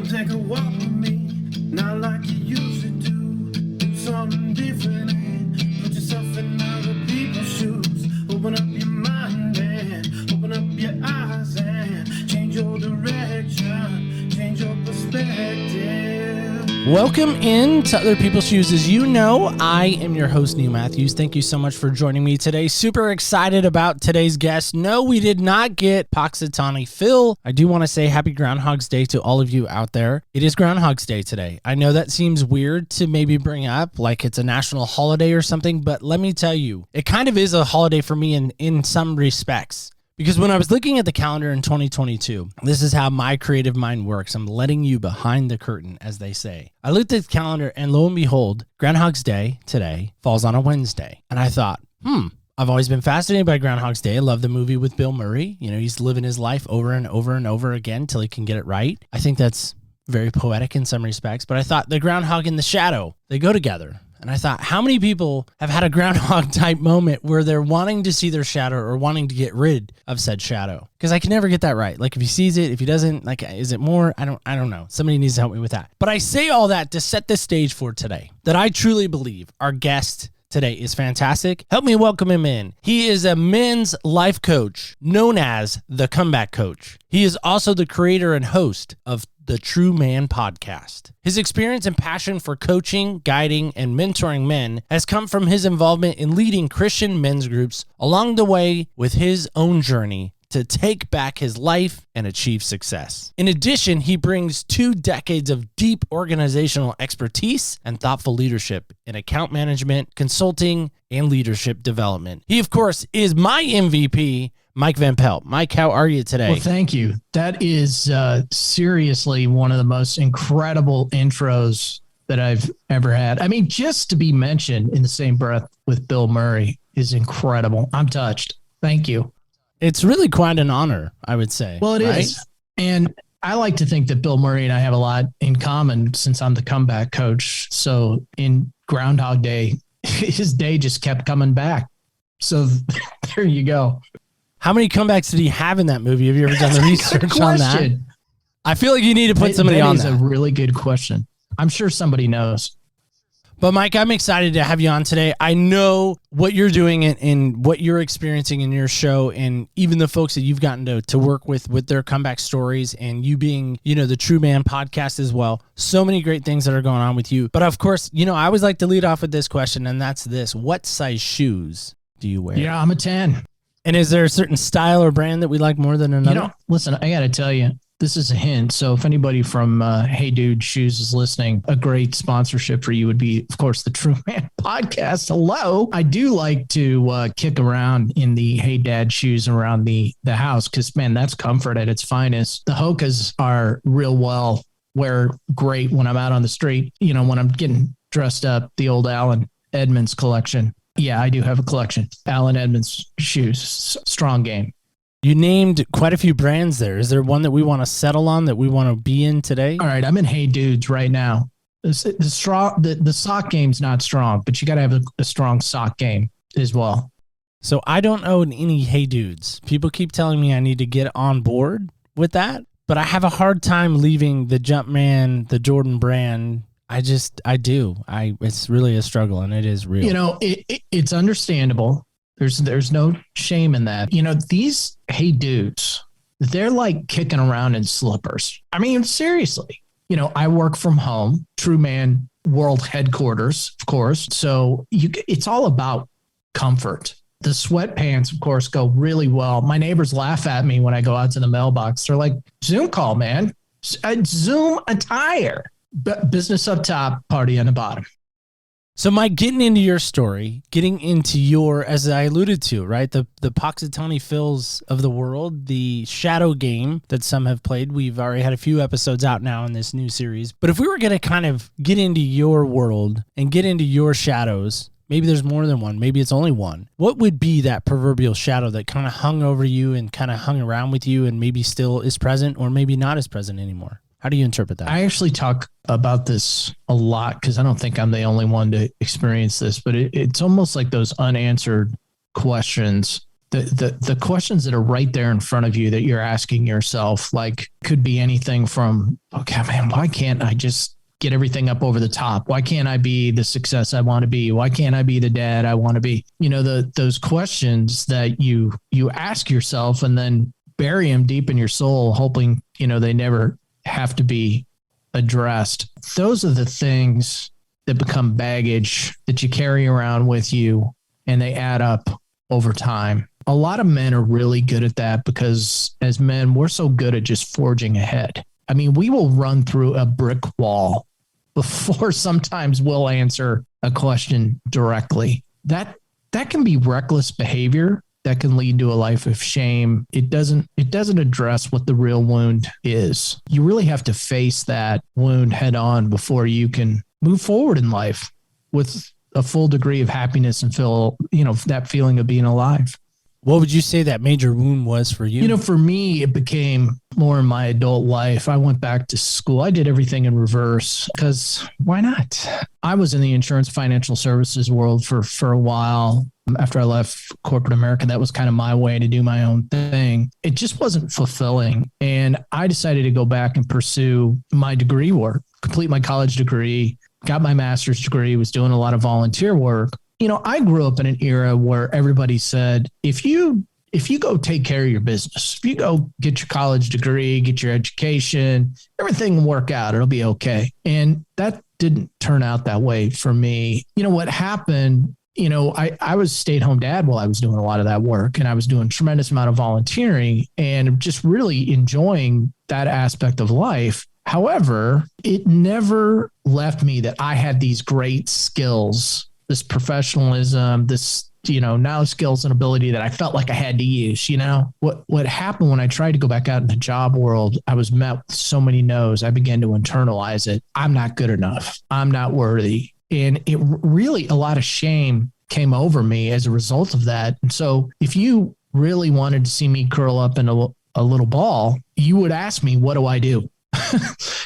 take a walk with me, not like you used to do. Do something different and put yourself in other people's shoes. Open up your mind and open up your eyes and change your direction, change your perspective. Welcome in to Other People's Shoes. As you know, I am your host, Neil Matthews. Thank you so much for joining me today. Super excited about today's guest. No, we did not get Punxsutawney Phil. I do want to say happy Groundhog's Day to all of you out there. It is Groundhog's Day today. I know that seems weird to maybe bring up, like it's a national holiday or something, but let me tell you, it kind of is a holiday for me in some respects. Because when I was looking at the calendar in 2022, this is how my creative mind works. I'm letting you behind the curtain, as they say. I looked at the calendar and lo and behold, Groundhog's Day today falls on a Wednesday. And I thought, I've always been fascinated by Groundhog's Day. I love the movie with Bill Murray. You know, he's living his life over and over and over again till he can get it right. I think that's very poetic in some respects, but I thought the groundhog and the shadow, they go together. And I thought, how many people have had a groundhog type moment where they're wanting to see their shadow or wanting to get rid of said shadow? Because I can never get that right. Like if he sees it, if he doesn't, like, is it more? I don't know. Somebody needs to help me with that. But I say all that to set the stage for today, that I truly believe our guest today is fantastic. Help me welcome him in. He is a men's life coach known as the Comeback Coach. He is also the creator and host of the True Man podcast. His experience and passion for coaching, guiding, and mentoring men has come from his involvement in leading Christian men's groups along the way with his own journey to take back his life and achieve success. In addition, he brings 2 decades of deep organizational expertise and thoughtful leadership in account management, consulting, and leadership development. He, of course, is my MVP, Mike Van Pelt. Mike, how are you today? Well, thank you. That is seriously one of the most incredible intros that I've ever had. I mean, just to be mentioned in the same breath with Bill Murray is incredible. I'm touched. Thank you. It's really quite an honor, I would say. Well, it is. And I like to think that Bill Murray and I have a lot in common since I'm the comeback coach. So in Groundhog Day, his day just kept coming back. So there you go. How many comebacks did he have in that movie? Have you ever done the research on that? I feel like you need to put somebody on that. That is a really good question. I'm sure somebody knows. But Mike, I'm excited to have you on today. I know what you're doing and what you're experiencing in your show, and even the folks that you've gotten to work with their comeback stories, and you being, the True Man podcast as well. So many great things that are going on with you. But of course, I always like to lead off with this question, and that's this: what size shoes do you wear? Yeah, I'm a 10. And is there a certain style or brand that we like more than another? Listen, I got to tell you, this is a hint. So if anybody from Hey Dude Shoes is listening, a great sponsorship for you would be, of course, the True Man podcast. Hello. I do like to kick around in the Hey Dad shoes around the house because, man, that's comfort at its finest. The Hokas are real wear great when I'm out on the street, when I'm getting dressed up, the old Allen Edmonds collection. Yeah, I do have a collection. Allen Edmonds shoes, strong game. You named quite a few brands there. Is there one that we want to settle on that we want to be in today? All right, I'm in Hey Dudes right now. The sock game's not strong, but you got to have a strong sock game as well. So I don't own any Hey Dudes. People keep telling me I need to get on board with that, but I have a hard time leaving the Jumpman, the Jordan brand. I do. It's really a struggle, and it is real. It's understandable. There's no shame in that. These Hey Dudes, they're like kicking around in slippers. I mean, seriously. I work from home, True Man World Headquarters, of course. So it's all about comfort. The sweatpants, of course, go really well. My neighbors laugh at me when I go out to the mailbox. They're like, Zoom call, man. Zoom attire. Business up top, party on the bottom. So, Mike, getting into your story, getting into your, as I alluded to, right, the Punxsutawney Phils of the world, the shadow game that some have played. We've already had a few episodes out now in this new series. But if we were going to kind of get into your world and get into your shadows, maybe there's more than one, maybe it's only one. What would be that proverbial shadow that kind of hung over you and kind of hung around with you and maybe still is present or maybe not as present anymore? How do you interpret that? I actually talk about this a lot because I don't think I'm the only one to experience this, but it's almost like those unanswered questions the questions that are right there in front of you that you're asking yourself, like, could be anything from, okay, man, why can't I just get everything up over the top? Why can't I be the success I want to be? Why can't I be the dad I want to be? Those questions that you ask yourself and then bury them deep in your soul, hoping, they never have to be addressed. Those are the things that become baggage that you carry around with you, and they add up over time. A lot of men are really good at that because as men, we're so good at just forging ahead. I mean, we will run through a brick wall before sometimes we'll answer a question directly. That can be reckless behavior that can lead to a life of shame. It doesn't address what the real wound is. You really have to face that wound head on before you can move forward in life with a full degree of happiness and feel, that feeling of being alive. What would you say that major wound was for you? For me, it became more in my adult life. I went back to school. I did everything in reverse because why not? I was in the insurance financial services world for a while. After I left corporate America, that was kind of my way to do my own thing. It just wasn't fulfilling. And I decided to go back and pursue my degree work, complete my college degree, got my master's degree, was doing a lot of volunteer work. I grew up in an era where everybody said, if you go take care of your business, if you go get your college degree, get your education, everything will work out. It'll be okay. And that didn't turn out that way for me. What happened, I was a stay-at-home dad while I was doing a lot of that work, and I was doing a tremendous amount of volunteering and just really enjoying that aspect of life. However, it never left me that I had these great skills, this professionalism, this, knowledge, skills, and ability that I felt like I had to use. What happened when I tried to go back out in the job world, I was met with so many no's. I began to internalize it. I'm not good enough. I'm not worthy. And it really, a lot of shame came over me as a result of that. And so if you really wanted to see me curl up in a little ball, you would ask me, what do I do?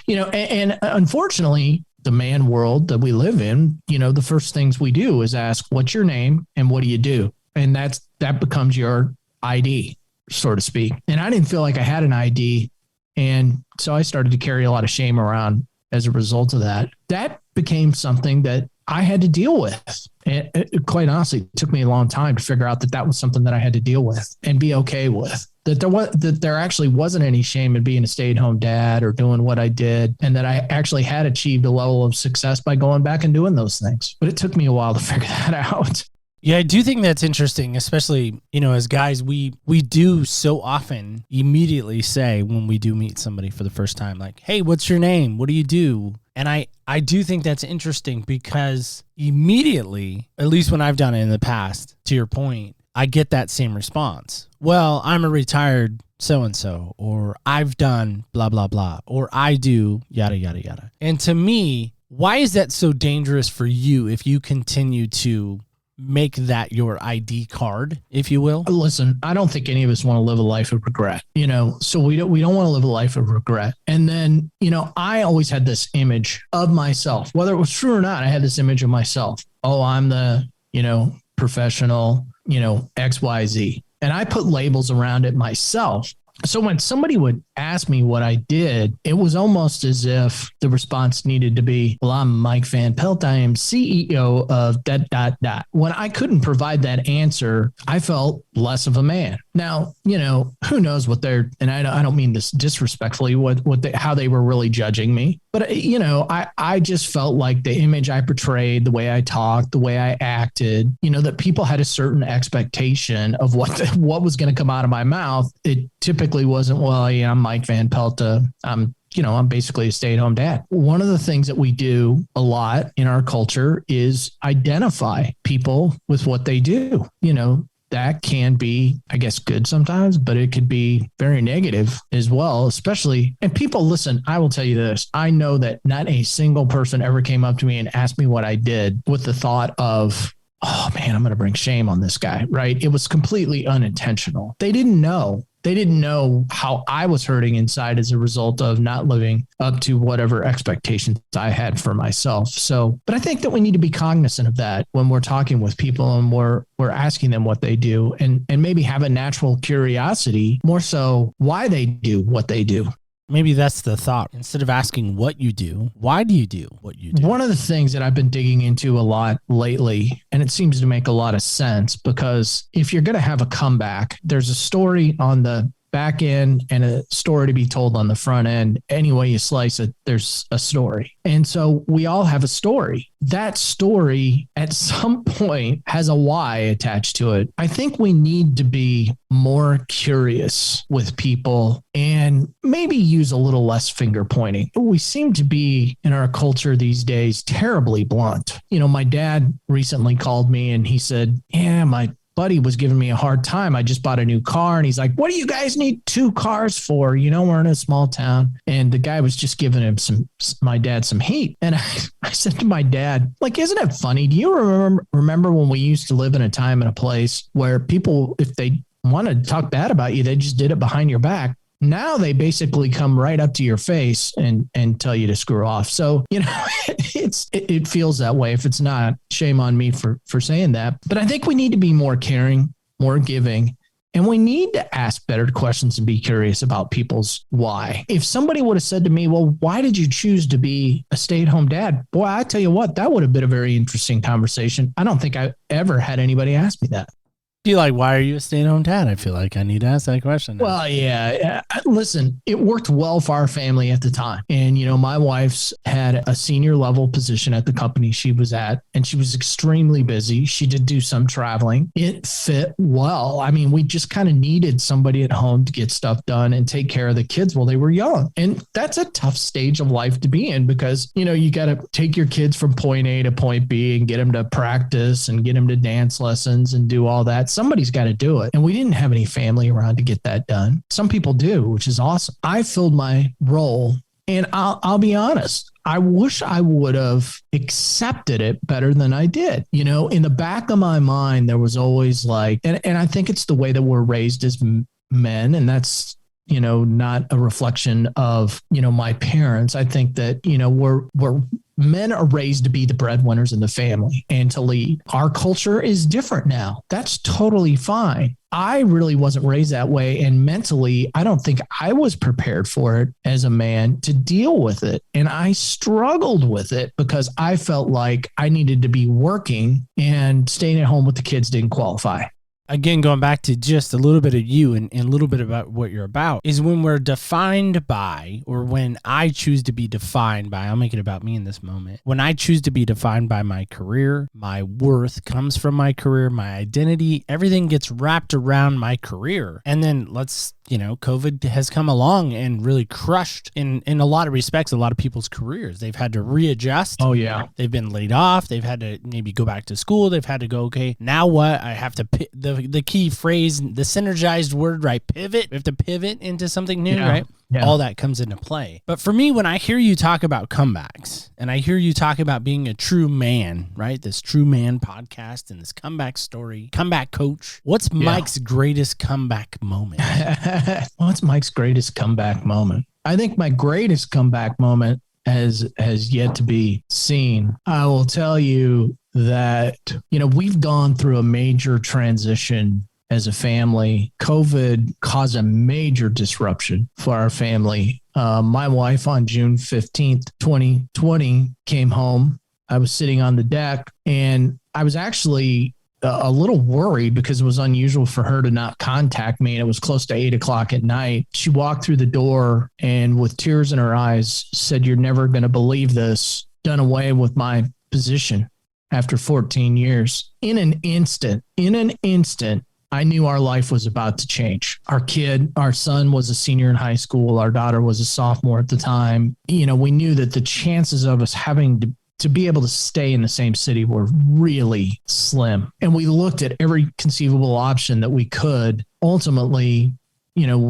And unfortunately, the man world that we live in, the first things we do is ask, what's your name and what do you do? And that becomes your ID, so to speak. And I didn't feel like I had an ID. And so I started to carry a lot of shame around as a result of that. That became something that I had to deal with. And quite honestly, it took me a long time to figure out that was something that I had to deal with and be okay with. That there actually wasn't any shame in being a stay-at-home dad or doing what I did, and that I actually had achieved a level of success by going back and doing those things. But it took me a while to figure that out. Yeah, I do think that's interesting, especially, as guys, we do so often immediately say when we do meet somebody for the first time, like, hey, what's your name? What do you do? And I do think that's interesting because immediately, at least when I've done it in the past, to your point, I get that same response. Well, I'm a retired so-and-so, or I've done blah, blah, blah, or I do yada, yada, yada. And to me, why is that so dangerous for you if you continue to make that your ID card, if you will? Listen, I don't think any of us want to live a life of regret, so we don't want to live a life of regret. And then, I always had this image of myself, whether it was true or not. I had this image of myself. Oh, I'm the, professional, XYZ. And I put labels around it myself. So when somebody would ask me what I did, it was almost as if the response needed to be, well, I'm Mike Van Pelt. I am CEO of ... When I couldn't provide that answer, I felt less of a man. Now, who knows what they're, and I don't mean this disrespectfully, how they were really judging me. But, I just felt like the image I portrayed, the way I talked, the way I acted, that people had a certain expectation of what was going to come out of my mouth. It typically wasn't, well, yeah, I'm Mike Van Pelt. I'm basically a stay-at-home dad. One of the things that we do a lot in our culture is identify people with what they do. That can be, I guess, good sometimes, but it could be very negative as well, especially. And people, listen, I will tell you this. I know that not a single person ever came up to me and asked me what I did with the thought of, oh man, I'm going to bring shame on this guy, right? It was completely unintentional. They didn't know They didn't know how I was hurting inside as a result of not living up to whatever expectations I had for myself. So, but I think that we need to be cognizant of that when we're talking with people and we're asking them what they do, and maybe have a natural curiosity, more so why they do what they do. Maybe that's the thought. Instead of asking what you do, why do you do what you do? One of the things that I've been digging into a lot lately, and it seems to make a lot of sense, because if you're going to have a comeback, there's a story on the back end and a story to be told on the front end. Any way you slice it, there's a story. And so we all have a story. That story at some point has a why attached to it. I think we need to be more curious with people and maybe use a little less finger pointing. We seem to be in our culture these days terribly blunt. You know, my dad recently called me and he said, yeah, my buddy was giving me a hard time. I just bought a new car. And he's like, what do you guys need 2 cars for? You know, we're in a small town. And the guy was just giving him my dad some heat. And I said to my dad, like, isn't it funny? Do you remember when we used to live in a time and a place where people, if they wanted to talk bad about you, they just did it behind your back? Now they basically come right up to your face and tell you to screw off. So, you know, it feels that way. If it's not, shame on me for saying that. But I think we need to be more caring, more giving, and we need to ask better questions and be curious about people's why. If somebody would have said to me, well, why did you choose to be a stay-at-home dad? Boy, I tell you what, that would have been a very interesting conversation. I don't think I ever had anybody ask me that. You're like, why are you a stay-at-home dad? I feel like I need to ask that question now. Well, yeah. Listen, it worked well for our family at the time. And, you know, my wife's had a senior level position at the company she was at, and she was extremely busy. She did do some traveling. It fit well. I mean, we just kind of needed somebody at home to get stuff done and take care of the kids while they were young. And that's a tough stage of life to be in because, you know, you got to take your kids from point A to point B and get them to practice and get them to dance lessons and do all that. Somebody's got to do it. And we didn't have any family around to get that done. Some people do, which is awesome. I filled my role, and I'll be honest, I wish I would have accepted it better than I did. You know, in the back of my mind, there was always like, and I think it's the way that we're raised as men, and that's, you know, not a reflection of, you know, my parents. I think that, you know, we're men are raised to be the breadwinners in the family and to lead. Our culture is different now. That's totally fine. I really wasn't raised that way. And mentally, I don't think I was prepared for it as a man to deal with it. And I struggled with it because I felt like I needed to be working, and staying at home with the kids didn't qualify. Again, going back to just a little bit of you and a little bit about what you're about, is when we're defined by, or when I choose to be defined by, I'll make it about me in this moment. When I choose to be defined by my career, my worth comes from my career, my identity, everything gets wrapped around my career. And then COVID has come along and really crushed in a lot of respects, a lot of people's careers. They've had to readjust. Oh, yeah. They've been laid off. They've had to maybe go back to school. They've had to go, okay, now what? I have to, the key phrase, the synergized word, right? Pivot. We have to pivot into something new, right? Yeah. All that comes into play. But for me, when I hear you talk about comebacks and I hear you talk about being a true man, right? This True Man podcast and this comeback story, comeback coach, what's Mike's greatest comeback moment? What's Mike's greatest comeback moment? I think my greatest comeback moment has yet to be seen. I will tell you that, you know, we've gone through a major transition as a family. COVID caused a major disruption for our family. My wife on June 15th, 2020 came home. I was sitting on the deck, and I was actually a little worried because it was unusual for her to not contact me. And it was close to 8:00 at night. She walked through the door and with tears in her eyes said, "You're never going to believe this. Done away with my position after 14 years. In an instant, I knew our life was about to change. Our son was a senior in high school. Our daughter was a sophomore at the time. You know, we knew that the chances of us having to be able to stay in the same city were really slim. And we looked at every conceivable option that we could. Ultimately,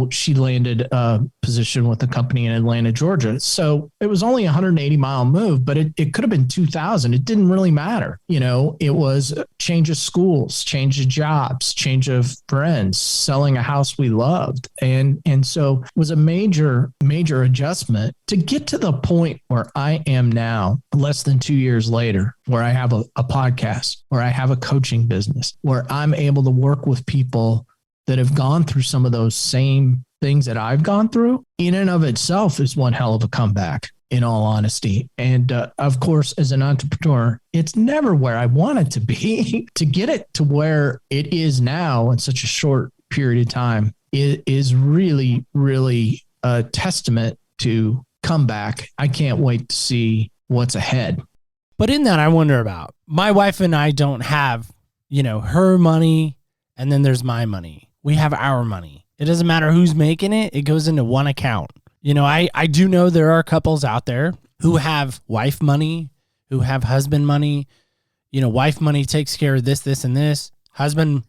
she landed a position with a company in Atlanta, Georgia. So it was only a 180-mile move, but it could have been 2,000. It didn't really matter. It was change of schools, change of jobs, change of friends, selling a house we loved. And so it was a major, major adjustment to get to the point where I am now, less than 2 years later, where I have a podcast, where I have a coaching business, where I'm able to work with people that have gone through some of those same things that I've gone through. In and of itself is one hell of a comeback, in all honesty. And of course, as an entrepreneur, it's never where I want it to be. To get it to where it is now in such a short period of time is really, really a testament to comeback. I can't wait to see what's ahead. But in that, I wonder about my wife and I don't have, her money, and then there's my money. We have our money. It doesn't matter who's making it. It goes into one account. I do know there are couples out there who have wife money, who have husband money. Wife money takes care of this, and this. Husband.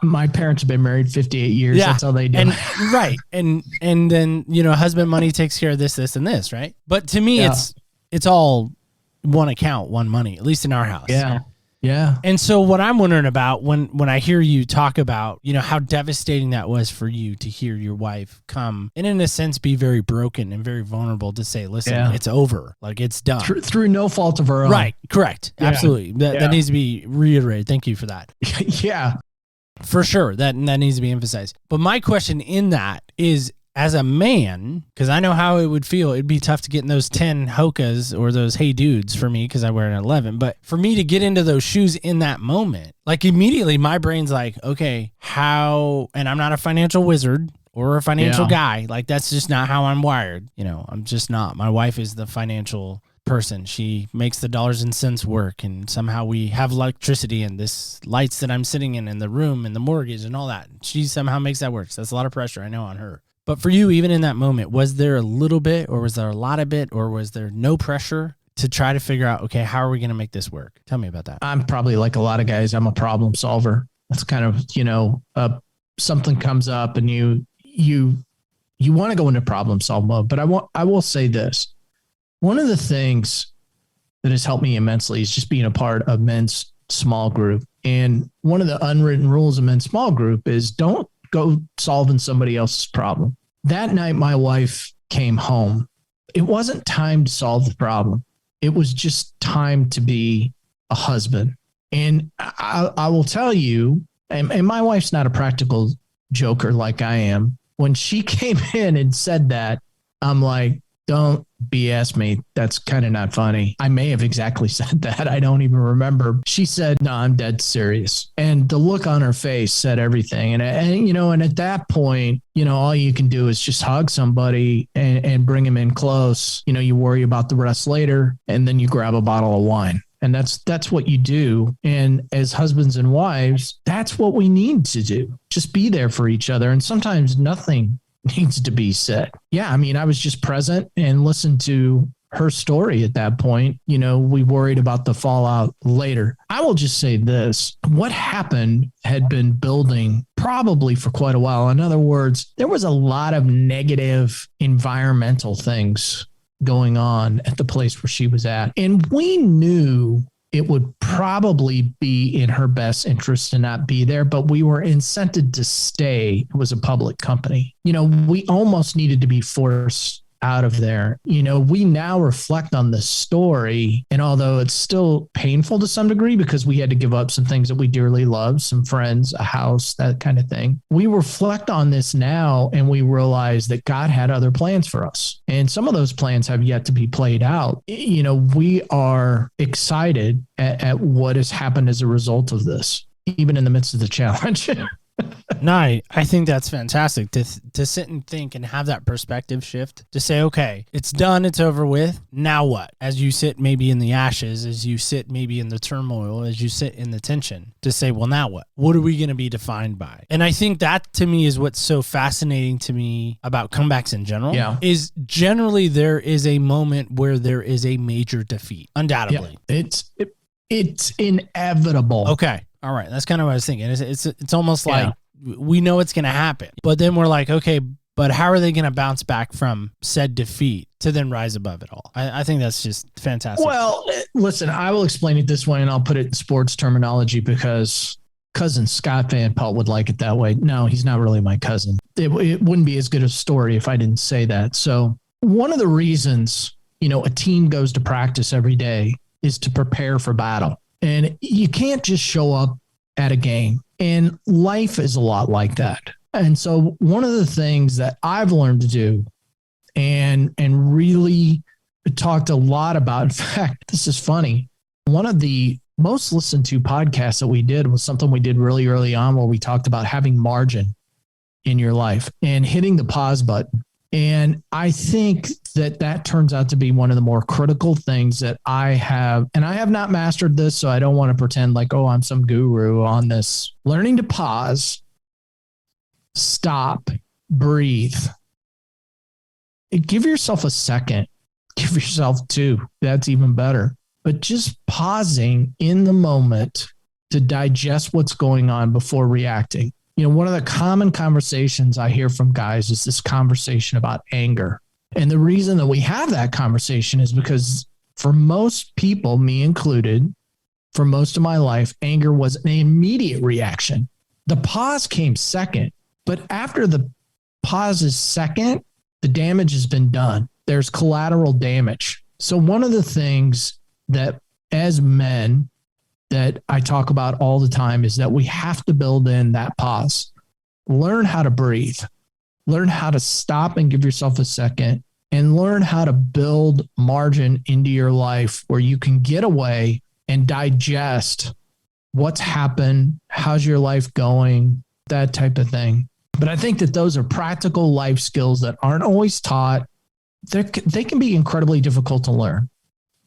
My parents have been married 58 years. Yeah. That's how they do it. Right. And then, husband money takes care of this, and this, right? But to me, it's all one account, one money, at least in our house. Yeah. Yeah. And so what I'm wondering about when I hear you talk about, how devastating that was for you to hear your wife come and in a sense be very broken and very vulnerable to say, listen, it's over. Like it's done. Through no fault of her own. Right. Correct. Yeah. Absolutely. That needs to be reiterated. Thank you for that. Yeah. For sure. That needs to be emphasized. But my question in that is, as a man, because I know how it would feel, it'd be tough to get in those 10 Hokas or those Hey Dudes for me because I wear an 11. But for me to get into those shoes in that moment, like immediately my brain's like, okay, how, and I'm not a financial wizard or a financial guy. Like that's just not how I'm wired. I'm just not. My wife is the financial person. She makes the dollars and cents work, and somehow we have electricity and this lights that I'm sitting in the room and the mortgage and all that. She somehow makes that work. So that's a lot of pressure, I know, on her. But for you, even in that moment, was there a little bit, or was there a lot of it, or was there no pressure to try to figure out, okay, how are we going to make this work? Tell me about that. I'm probably like a lot of guys. I'm a problem solver. That's kind of, something comes up and you want to go into problem solve mode. But I will say this. One of the things that has helped me immensely is just being a part of men's small group. And one of the unwritten rules of men's small group is don't go solving somebody else's problem. That night, my wife came home. It wasn't time to solve the problem. It was just time to be a husband. And I will tell you, and my wife's not a practical joker like I am. When she came in and said that, I'm like, don't BS me. That's kind of not funny. I may have exactly said that. I don't even remember. She said, no, I'm dead serious. And the look on her face said everything. And at that point, all you can do is just hug somebody and bring them in close. You worry about the rest later, and then you grab a bottle of wine. And that's what you do. And as husbands and wives, that's what we need to do. Just be there for each other. And sometimes nothing needs to be said. Yeah. I mean, I was just present and listened to her story at that point. We worried about the fallout later. I will just say this. What happened had been building probably for quite a while. In other words, there was a lot of negative environmental things going on at the place where she was at. And we knew it would probably be in her best interest to not be there, but we were incented to stay. It was a public company. We almost needed to be forced out of there. We now reflect on the story, and although it's still painful to some degree because we had to give up some things that we dearly loved, some friends, a house, that kind of thing, we reflect on this now and we realize that God had other plans for us. And some of those plans have yet to be played out. We are excited at what has happened as a result of this, even in the midst of the challenge. No, I think that's fantastic to sit and think and have that perspective shift to say, okay, it's done. It's over with. Now what? As you sit maybe in the ashes, as you sit maybe in the turmoil, as you sit in the tension to say, well, now what? What are we going to be defined by? And I think that to me is what's so fascinating to me about comebacks in general is generally there is a moment where there is a major defeat, undoubtedly. Yeah, it's inevitable. Okay. All right. That's kind of what I was thinking. It's almost like we know it's going to happen. But then we're like, okay, but how are they going to bounce back from said defeat to then rise above it all? I think that's just fantastic. Well, listen, I will explain it this way, and I'll put it in sports terminology because cousin Scott Van Pelt would like it that way. No, he's not really my cousin. It wouldn't be as good a story if I didn't say that. So one of the reasons, a team goes to practice every day is to prepare for battle. And you can't just show up at a game. And life is a lot like that. And so one of the things that I've learned to do and really talked a lot about, in fact, this is funny. One of the most listened to podcasts that we did was something we did really early on where we talked about having margin in your life and hitting the pause button. And I think that turns out to be one of the more critical things that I have. And I have not mastered this, so I don't want to pretend like, oh, I'm some guru on this. Learning to pause, stop, breathe. Give yourself a second. Give yourself two. That's even better. But just pausing in the moment to digest what's going on before reacting. One of the common conversations I hear from guys is this conversation about anger. And the reason that we have that conversation is because for most people, me included, for most of my life, anger was an immediate reaction. The pause came second, but after the pause is second, the damage has been done. There's collateral damage. So one of the things that as men that I talk about all the time is that we have to build in that pause. Learn how to breathe. Learn how to stop and give yourself a second, and learn how to build margin into your life where you can get away and digest what's happened, how's your life going, that type of thing. But I think that those are practical life skills that aren't always taught. They can be incredibly difficult to learn,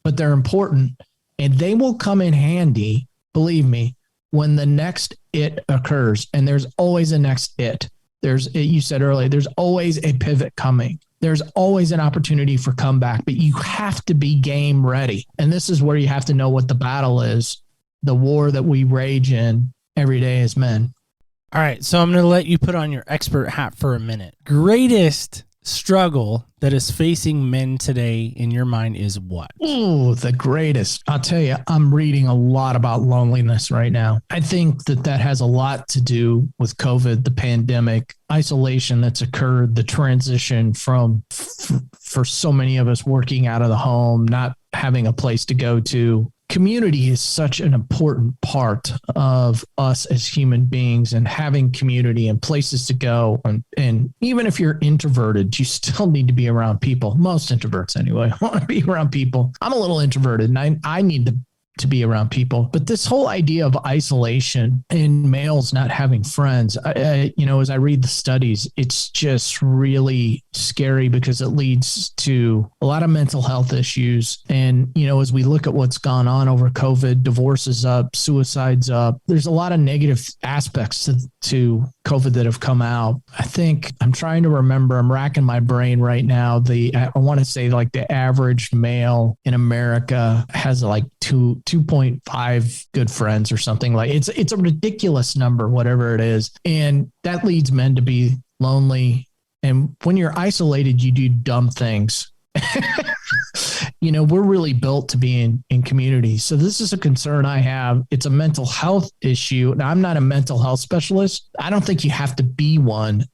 but they're important. And they will come in handy, believe me, when the next it occurs. And there's always a next it. You said earlier, there's always a pivot coming. There's always an opportunity for comeback, but you have to be game ready. And this is where you have to know what the battle is, the war that we rage in every day as men. All right, so I'm going to let you put on your expert hat for a minute. Greatest struggle that is facing men today in your mind is what? Oh, the greatest. I'll tell you, I'm reading a lot about loneliness right now. I think that has a lot to do with COVID, the pandemic, isolation that's occurred, the transition from, for so many of us, working out of the home, not having a place to go to. Community is such an important part of us as human beings, and having community and places to go. And even if you're introverted, you still need to be around people. Most introverts anyway want to be around people. I'm a little introverted and I need to be around people. But this whole idea of isolation and males not having friends, as I read the studies, it's just really scary because it leads to a lot of mental health issues. And, as we look at what's gone on over COVID, divorce is up, suicide's up. There's a lot of negative aspects to COVID that have come out. I think I'm trying to remember, I'm racking my brain right now. I want to say like the average male in America has like 2.5 good friends or something. Like it's a ridiculous number, whatever it is. And that leads men to be lonely. And when you're isolated, you do dumb things. We're really built to be in community. So this is a concern I have. It's a mental health issue. Now, I'm not a mental health specialist. I don't think you have to be one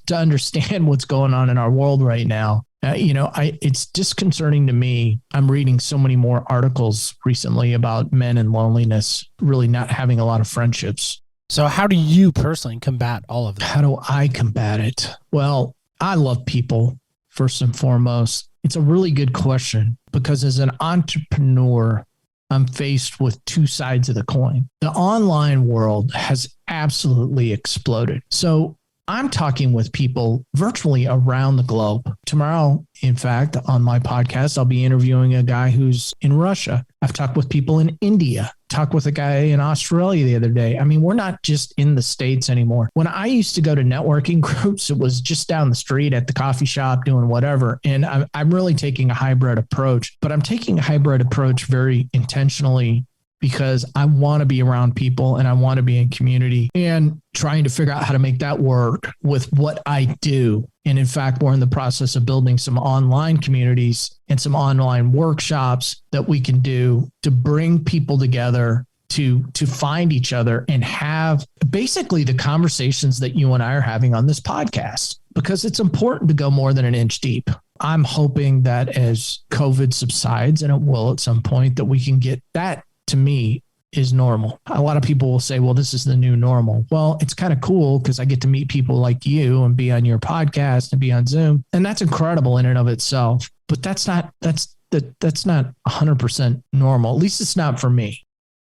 to understand what's going on in our world right now. It's disconcerting to me. I'm reading so many more articles recently about men and loneliness, really not having a lot of friendships. So how do you personally combat all of that? How do I combat it? Well, I love people first and foremost. It's a really good question because as an entrepreneur, I'm faced with two sides of the coin. The online world has absolutely exploded. So I'm talking with people virtually around the globe. Tomorrow, in fact, on my podcast, I'll be interviewing a guy who's in Russia. I've talked with people in India, talked with a guy in Australia the other day. I mean, we're not just in the States anymore. When I used to go to networking groups, it was just down the street at the coffee shop doing whatever. And I'm really taking a hybrid approach, but I'm taking a hybrid approach very intentionally because I want to be around people and I want to be in community, and trying to figure out how to make that work with what I do. And in fact, we're in the process of building some online communities and some online workshops that we can do to bring people together to find each other and have basically the conversations that you and I are having on this podcast, because it's important to go more than an inch deep. I'm hoping that as COVID subsides, and it will at some point, that we can get that, to me, is normal. A lot of people will say, well, this is the new normal. Well, it's kind of cool because I get to meet people like you and be on your podcast and be on Zoom. And that's incredible in and of itself. But that's not 100% normal. At least it's not for me.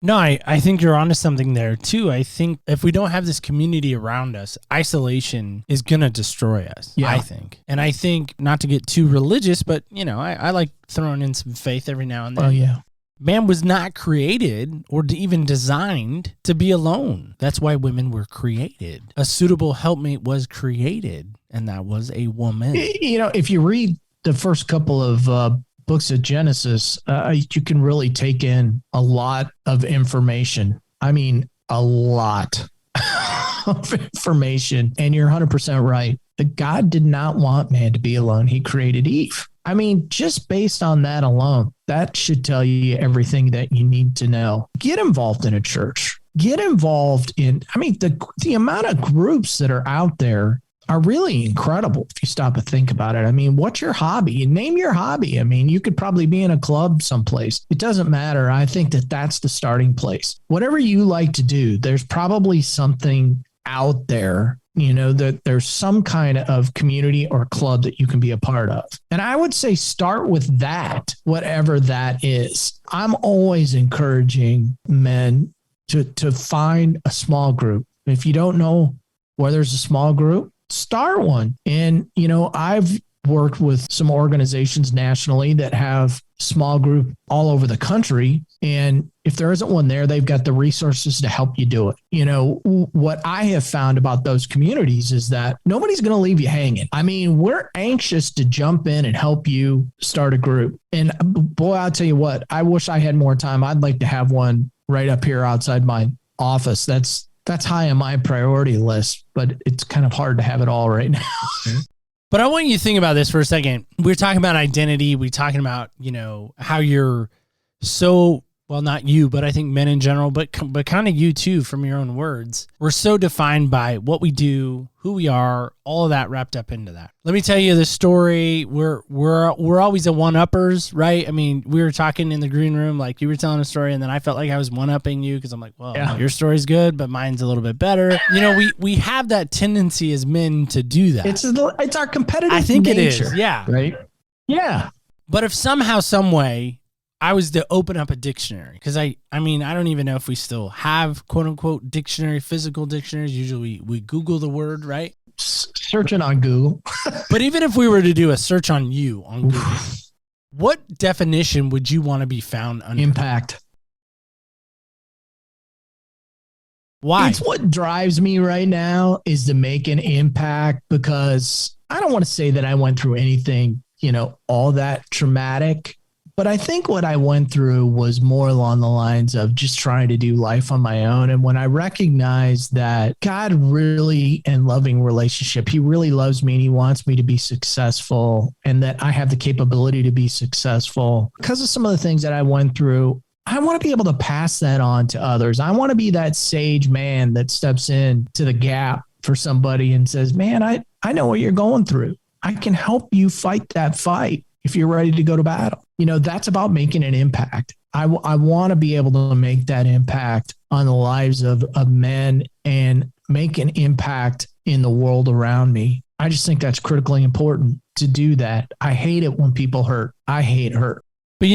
No, I think you're onto something there too. I think if we don't have this community around us, isolation is going to destroy us, I think. And I think, not to get too religious, but I like throwing in some faith every now and then. Oh, yeah. Man was not created or even designed to be alone. That's why women were created. A suitable helpmate was created, and that was a woman. If you read the first couple of books of Genesis, you can really take in a lot of information. I mean, a lot of information. And you're 100% right. That God did not want man to be alone. He created Eve. I mean, just based on that alone, that should tell you everything that you need to know. Get involved in a church. Get involved in, the amount of groups that are out there are really incredible if you stop and think about it. I mean, what's your hobby? Name your hobby. I mean, you could probably be in a club someplace. It doesn't matter. I think that that's the starting place. Whatever you like to do, there's probably something out there, that there's some kind of community or club that you can be a part of. And I would say start with that, whatever that is. I'm always encouraging men to find a small group. If you don't know where there's a small group, start one. And, I've worked with some organizations nationally that have small group all over the country. And if there isn't one there, they've got the resources to help you do it. What I have found about those communities is that nobody's going to leave you hanging. I mean, we're anxious to jump in and help you start a group. And boy, I'll tell you what, I wish I had more time. I'd like to have one right up here outside my office. That's high on my priority list, but it's kind of hard to have it all right now. But I want you to think about this for a second. We're talking about identity. We're talking about, how you're so, well, not you, but I think men in general, but kind of you too, from your own words. We're so defined by what we do, who we are, all of that wrapped up into that. Let me tell you the story. We're always a one-uppers, right? I mean, we were talking in the green room, like you were telling a story, and then I felt like I was one-upping you because I'm like, well, your story's good, but mine's a little bit better. We have that tendency as men to do that. It's our competitive nature. I think it is, yeah. Right? Yeah. But if somehow, some way, I was to open up a dictionary, because I don't even know if we still have quote unquote dictionary, physical dictionaries. Usually we Google the word, right? Searching on Google. But even if we were to do a search on you on Google, what definition would you want to be found under? Impact. Why? It's what drives me right now is to make an impact, because I don't want to say that I went through anything, all that traumatic. But I think what I went through was more along the lines of just trying to do life on my own. And when I recognized that God really, in loving relationship, he really loves me and he wants me to be successful, and that I have the capability to be successful because of some of the things that I went through, I want to be able to pass that on to others. I want to be that sage man that steps in to the gap for somebody and says, man, I know what you're going through. I can help you fight that fight if you're ready to go to battle. That's about making an impact. I want to be able to make that impact on the lives of men and make an impact in the world around me. I just think that's critically important to do that. I hate it when people hurt. I hate hurt. But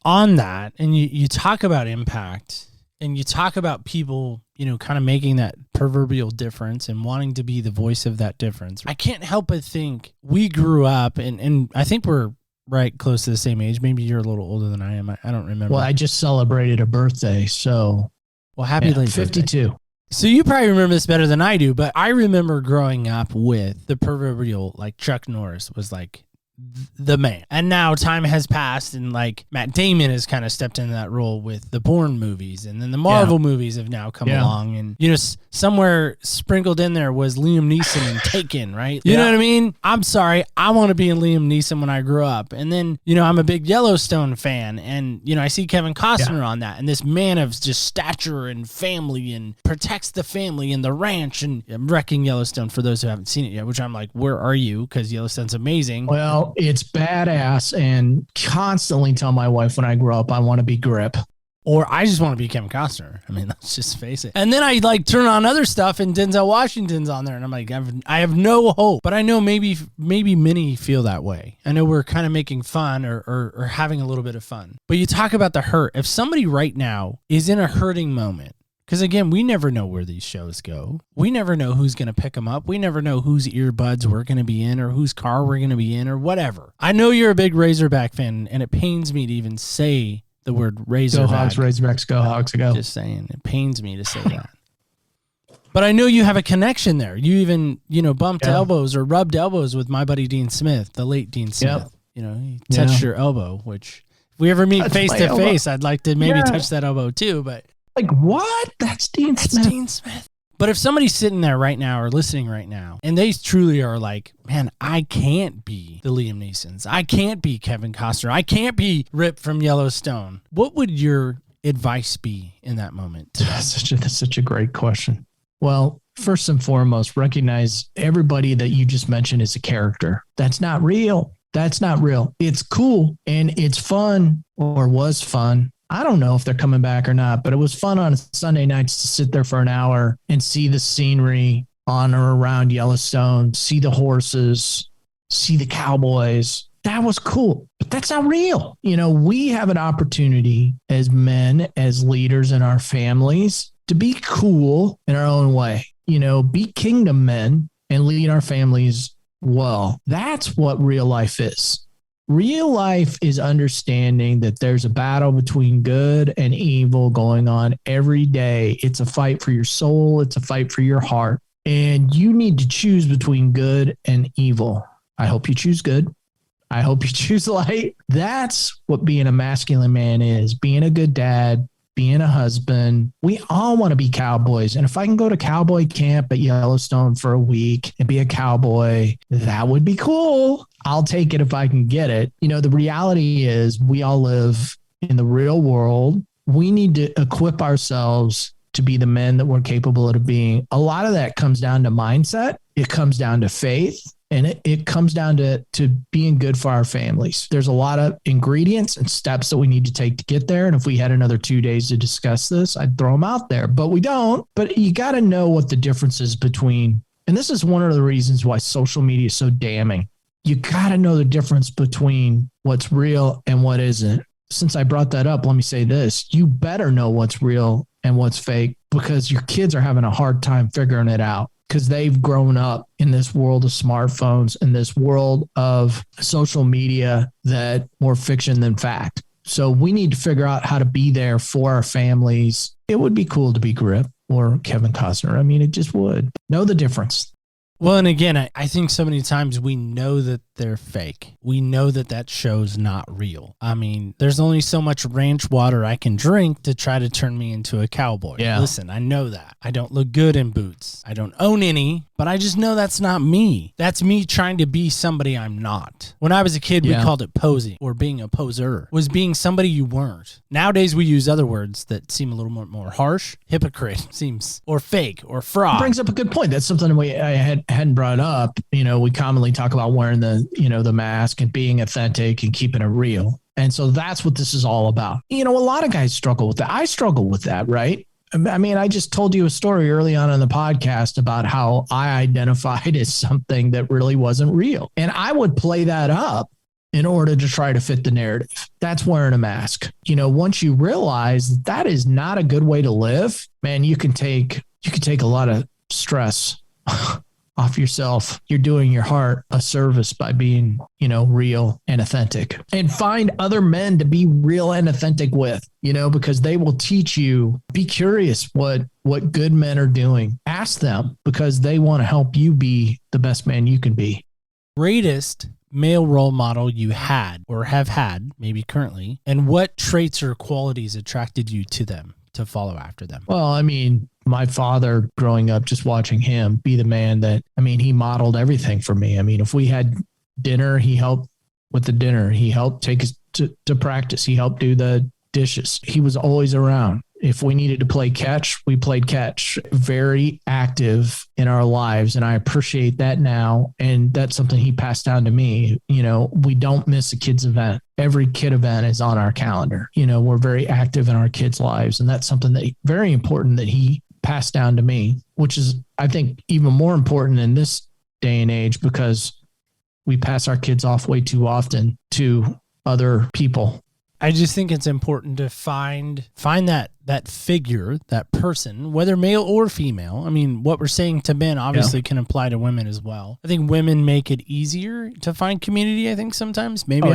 on that, and you talk about impact, and you talk about people, kind of making that proverbial difference and wanting to be the voice of that difference. I can't help but think we grew up, and I think we're right close to the same age. Maybe you're a little older than I am. I don't remember. Well, I just celebrated a birthday, so. Well, happy late 52. Birthday. So you probably remember this better than I do, but I remember growing up with the proverbial, like Chuck Norris was like the man. And now time has passed, and like Matt Damon has kind of stepped into that role with the Bourne movies, and then the Marvel movies have now come along, and somewhere sprinkled in there was Liam Neeson in Taken, right? You know what I mean? I'm sorry, I want to be in Liam Neeson when I grew up. And then I'm a big Yellowstone fan, and I see Kevin Costner on that, and this man of just stature and family, and protects the family and the ranch. And I'm wrecking Yellowstone for those who haven't seen it yet, which I'm like, where are you? Because Yellowstone's amazing. Well, it's badass, and constantly tell my wife when I grow up, I want to be Grip. Or I just want to be Kevin Costner. I mean, let's just face it. And then I like turn on other stuff, and Denzel Washington's on there, and I'm like, I have no hope. But I know maybe many feel that way. I know we're kind of making fun or having a little bit of fun. But you talk about the hurt. If somebody right now is in a hurting moment, because again, we never know where these shows go. We never know who's going to pick them up. We never know whose earbuds we're going to be in, or whose car we're going to be in, or whatever. I know you're a big Razorback fan, and it pains me to even say the word Razorback. Go Hogs, Razorbacks, go Hogs, go. Just saying, it pains me to say that. But I know you have a connection there. You even, bumped elbows or rubbed elbows with my buddy Dean Smith, the late Dean Smith. He touched your elbow, which if we ever meet face to face, I'd like to maybe touch that elbow too, but like, what? That's Dean Smith. Dean Smith. But if somebody's sitting there right now or listening right now, and they truly are like, man, I can't be the Liam Neesons. I can't be Kevin Costner. I can't be Rip from Yellowstone. What would your advice be in that moment? That's such a great question. Well, first and foremost, recognize everybody that you just mentioned is a character. That's not real. That's not real. It's cool and it's fun, or was fun. I don't know if they're coming back or not, but it was fun on Sunday nights to sit there for an hour and see the scenery on or around Yellowstone, see the horses, see the cowboys. That was cool, but that's not real. We have an opportunity as men, as leaders in our families, to be cool in our own way, be kingdom men and lead our families well. That's what real life is. Real life is understanding that there's a battle between good and evil going on every day. It's a fight for your soul. It's a fight for your heart. And you need to choose between good and evil. I hope you choose good. I hope you choose light. That's what being a masculine man is. Being a good dad, being a husband. We all want to be cowboys. And if I can go to cowboy camp at Yellowstone for a week and be a cowboy, that would be cool. I'll take it if I can get it. The reality is we all live in the real world. We need to equip ourselves to be the men that we're capable of being. A lot of that comes down to mindset. It comes down to faith. And it comes down to being good for our families. There's a lot of ingredients and steps that we need to take to get there. And if we had another 2 days to discuss this, I'd throw them out there, but we don't. But you got to know what the difference is between, and this is one of the reasons why social media is so damning. You got to know the difference between what's real and what isn't. Since I brought that up, let me say this. You better know what's real and what's fake, because your kids are having a hard time figuring it out, because they've grown up in this world of smartphones and this world of social media that more fiction than fact. So we need to figure out how to be there for our families. It would be cool to be Grip or Kevin Costner. I mean, it just would. Know the difference. Well, and again, I think so many times we know that they're fake. We know that show's not real. I mean, there's only so much ranch water I can drink to try to turn me into a cowboy. Yeah. Listen, I know that. I don't look good in boots. I don't own any, but I just know that's not me. That's me trying to be somebody I'm not. When I was a kid, we called it posing, or being a poser, was being somebody you weren't. Nowadays, we use other words that seem a little more harsh. Hypocrite seems, or fake, or fraud. Brings up a good point. That's something I hadn't brought up. We commonly talk about wearing the mask and being authentic and keeping it real. And so that's what this is all about. A lot of guys struggle with that. I struggle with that, right? I mean, I just told you a story early on in the podcast about how I identified as something that really wasn't real. And I would play that up in order to try to fit the narrative. That's wearing a mask. Once you realize that is not a good way to live, man, you can take a lot of stress off yourself. You're doing your heart a service by being, real and authentic, and find other men to be real and authentic with, because they will teach you. Be curious what good men are doing. Ask them, because they want to help you be the best man you can be. Greatest male role model you had or have had, maybe currently, and what traits or qualities attracted you to them to follow after them? Well, I mean, my father growing up, just watching him be the man that, I mean, he modeled everything for me. I mean, if we had dinner, he helped with the dinner. He helped take us to practice. He helped do the dishes. He was always around. If we needed to play catch, we played catch. Very active in our lives. And I appreciate that now. And that's something he passed down to me. You know, we don't miss a kid's event. Every kid event is on our calendar. You know, we're very active in our kids' lives. And that's something that very important that he passed down to me, which is, I think, even more important in this day and age because we pass our kids off way too often to other people. I just think it's important to find that figure, that person, whether male or female. I mean, what we're saying to men obviously can apply to women as well. I think women make it easier to find community, I think sometimes. Maybe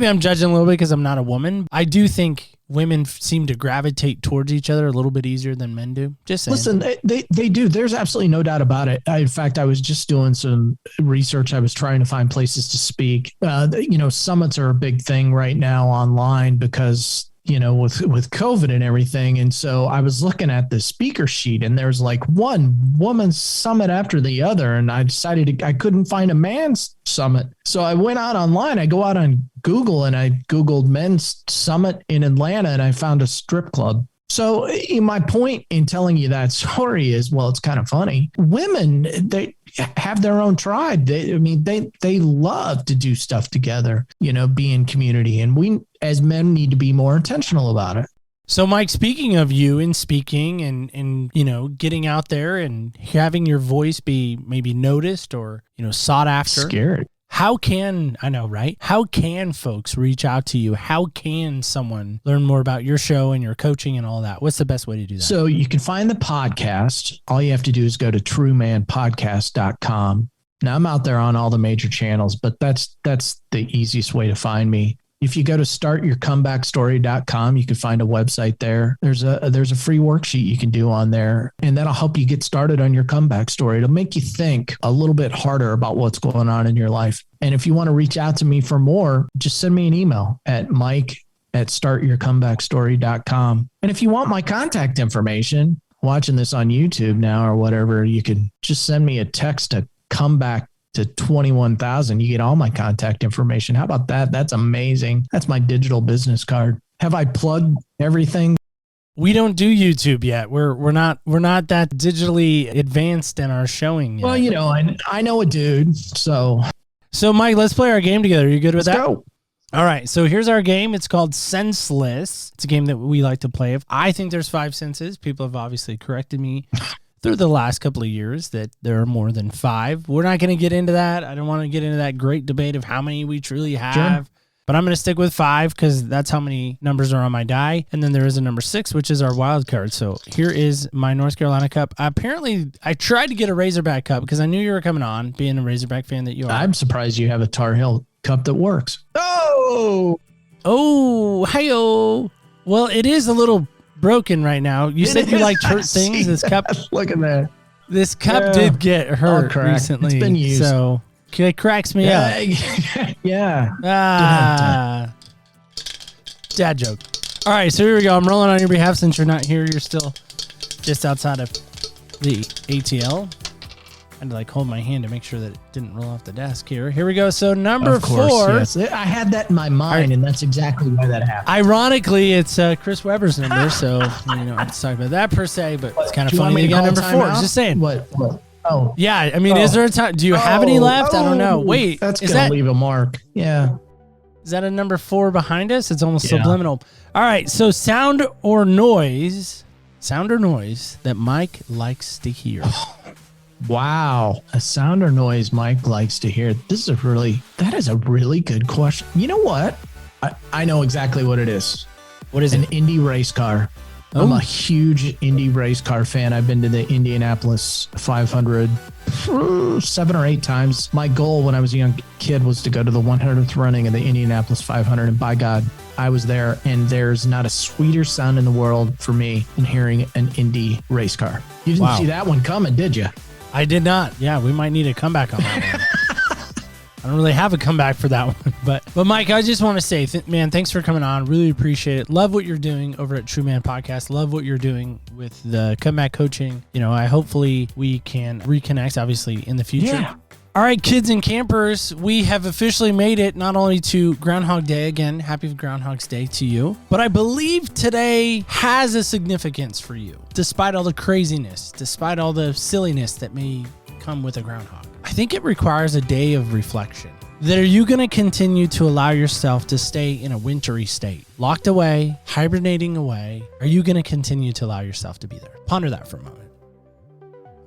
I'm judging a little bit because I'm not a woman. I do think women seem to gravitate towards each other a little bit easier than men do. Just saying. Listen, they do. There's absolutely no doubt about it. In fact, I was just doing some research. I was trying to find places to speak. You know, summits are a big thing right now online because, you know, with COVID and everything. And so I was looking at the speaker sheet and there's like one woman's summit after the other. And I decided I couldn't find a man's summit. So I went out online. I go out on Google and I Googled men's summit in Atlanta and I found a strip club. So my point in telling you that story is, well, it's kind of funny. Women, they have their own tribe. They love to do stuff together, you know, be in community. And we as men need to be more intentional about it. So, Mike, speaking of you and speaking and you know, getting out there and having your voice be maybe noticed or, you know, sought after. Scared. How can folks reach out to you? How can someone learn more about your show and your coaching and all that? What's the best way to do that? So you can find the podcast. All you have to do is go to truemanpodcast.com. Now I'm out there on all the major channels, but that's the easiest way to find me. If you go to startyourcomebackstory.com, you can find a website there. There's a free worksheet you can do on there, and that'll help you get started on your comeback story. It'll make you think a little bit harder about what's going on in your life. And if you want to reach out to me for more, just send me an email at mike@startyourcomebackstory.com. And if you want my contact information, watching this on YouTube now or whatever, you can just send me a text to comeback to 21,000. You get all my contact information. How about that? That's amazing. That's my digital business card. Have I plugged everything? We don't do YouTube yet. We're not that digitally advanced in our showing yet. Well, you know, I know a dude. So Mike, let's play our game together. Are you good with that? Let's go. All right. So here's our game. It's called Senseless. It's a game that we like to play. I think there's 5 senses. People have obviously corrected me through the last couple of years that there are more than 5. We're not going to get into that. I don't want to get into that great debate of how many we truly have. Sure. But I'm going to stick with 5 because that's how many numbers are on my die. And then there is a number 6, which is our wild card. So here is my North Carolina Cup. Apparently, I tried to get a Razorback Cup because I knew you were coming on, being a Razorback fan that you are. I'm surprised you have a Tar Heel Cup that works. Oh, hi-oh. Well, it is a little broken right now. You said you liked hurt things. This cup. Look at that. This cup did get hurt recently. It's been used. So it cracks me up. Yeah. Dad joke. All right, so here we go. I'm rolling on your behalf since you're not here. You're still just outside of the ATL. I had to like hold my hand to make sure that it didn't roll off the desk here. Here we go. So number 4. Yes. I had that in my mind, and that's exactly why that happened. Ironically, it's Chris Webber's number, so you don't have to talk about that per se, but it's kind of funny you got number 4. Just saying. What? Oh. Yeah, I mean, is there a time? Do you have any left? I don't know. Wait. That's going to leave a mark. Yeah. Is that a number 4 behind us? It's almost subliminal. All right, so sound or noise that Mike likes to hear. Wow. A sound or noise Mike likes to hear. That is a really good question. You know what? I know exactly what it is. What is it? An Indy race car. I'm a huge Indy race car fan. I've been to the Indianapolis 500 7 or 8 times. My goal when I was a young kid was to go to the 100th running of the Indianapolis 500. And by God, I was there. And there's not a sweeter sound in the world for me than hearing an Indy race car. You didn't see that one coming, did you? I did not. Yeah, we might need a comeback on that one. I don't really have a comeback for that one. But Mike, I just want to say, man, thanks for coming on. Really appreciate it. Love what you're doing over at True Man Podcast. Love what you're doing with the comeback coaching. Hopefully we can reconnect, obviously, in the future. Yeah. All right, kids and campers, we have officially made it not only to Groundhog Day again, happy Groundhog's Day to you, but I believe today has a significance for you, despite all the craziness, despite all the silliness that may come with a groundhog. I think it requires a day of reflection. That are you going to continue to allow yourself to stay in a wintry state, locked away, hibernating away? Are you going to continue to allow yourself to be there? Ponder that for a moment.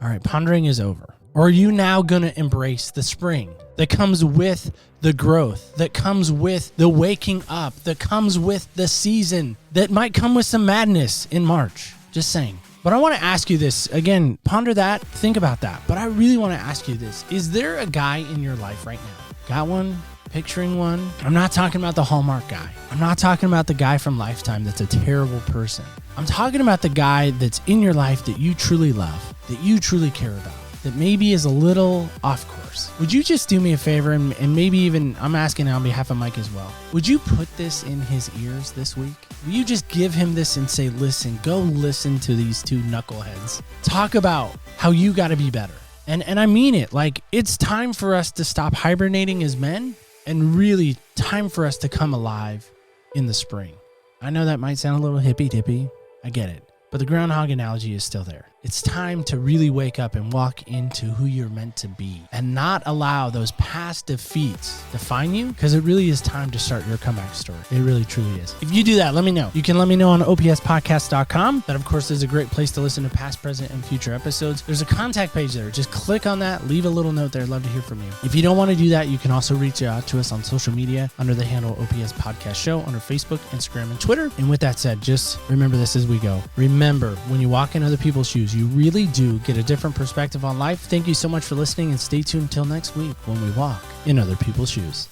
All right, pondering is over. Or are you now going to embrace the spring that comes with the growth, that comes with the waking up, that comes with the season, that might come with some madness in March? Just saying. But I want to ask you this. Again, ponder that, think about that. But I really want to ask you this. Is there a guy in your life right now? Got one? Picturing one? I'm not talking about the Hallmark guy. I'm not talking about the guy from Lifetime that's a terrible person. I'm talking about the guy that's in your life that you truly love, that you truly care about, that maybe is a little off course. Would you just do me a favor and maybe even, I'm asking on behalf of Mike as well, would you put this in his ears this week? Will you just give him this and say, listen, go listen to these two knuckleheads. Talk about how you got to be better. And I mean it, like it's time for us to stop hibernating as men and really time for us to come alive in the spring. I know that might sound a little hippy-dippy. I get it. But the groundhog analogy is still there. It's time to really wake up and walk into who you're meant to be and not allow those past defeats define you, because it really is time to start your comeback story. It really, truly is. If you do that, let me know. You can let me know on opspodcast.com. That, of course, is a great place to listen to past, present, and future episodes. There's a contact page there. Just click on that. Leave a little note there. I'd love to hear from you. If you don't want to do that, you can also reach out to us on social media under the handle OPS Podcast Show under Facebook, Instagram, and Twitter. And with that said, just remember this as we go. Remember, when you walk in other people's shoes, you really do get a different perspective on life. Thank you so much for listening, and stay tuned until next week when we walk in other people's shoes.